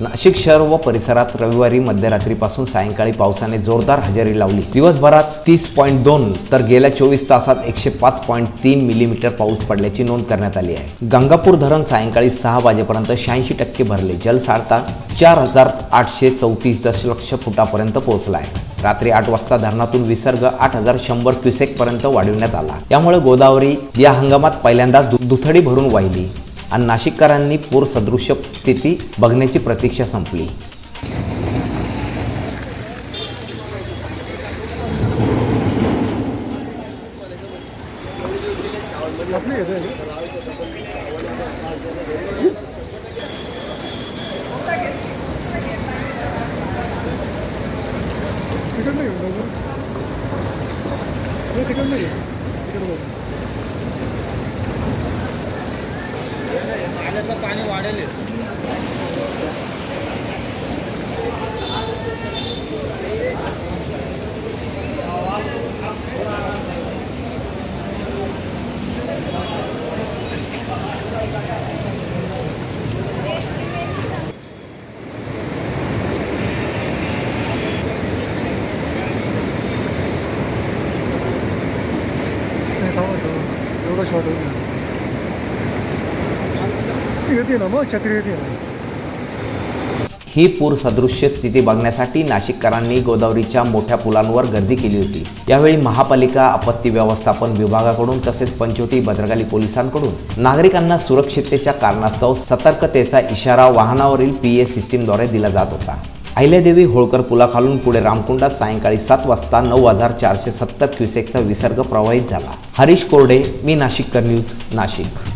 नाशिक शहर व परिसरात रविवारी मध्यरात्रीपासून सायंकाळी पावसाने जोरदार हजेरी लावली। दिवसभरात 30.2 तर गेल्या 24 तासात 105.3 मिलीमीटर पाऊस पडल्याची नोंद करण्यात आली आहे। गंगापूर धरण सायंकाळी 6 वाजेपर्यंत 86% भरले। जलसाठा 4834 दशलक्ष फुटापर्यंत पोहोचला आहे। रात्री 8 वाजता धरणातून विसर्ग 8100 क्युसेक पर्यंत वाढवण्यात आला। यामुळे गोदावरी या हंगामात पहिल्यांदा दुथडी भरून वाहिली आणि नाशिककरांनी पूर सदृश्य स्थिती बघण्याची प्रतीक्षा संपली। पाणी वाढेल। एवढा शॉट होईल येते ना मग चक्री येते ना। ही पूर सदृश्य स्थिती बघण्यासाठी नाशिककरांनी गोदावरीच्या मोठ्या पुलांवर गर्दी केली होती। यावेळी महापालिका आपत्ती व्यवस्थापन विभागाकडून तसेच पंचवटी भद्रकाली पोलिसांकडून नागरिकांना सुरक्षिततेच्या कारणास्तव सतर्कतेचा इशारा वाहनावरील PA सिस्टीमद्वारे दिला जात होता। अहिल्यादेवी होळकर पुलाखालून पुढे रामकुंडात सायंकाळी 7 वाजता 9470 क्युसेकचा विसर्ग प्रवाहित झाला। हरीश कोरडे, मी नाशिककर न्यूज, नाशिक।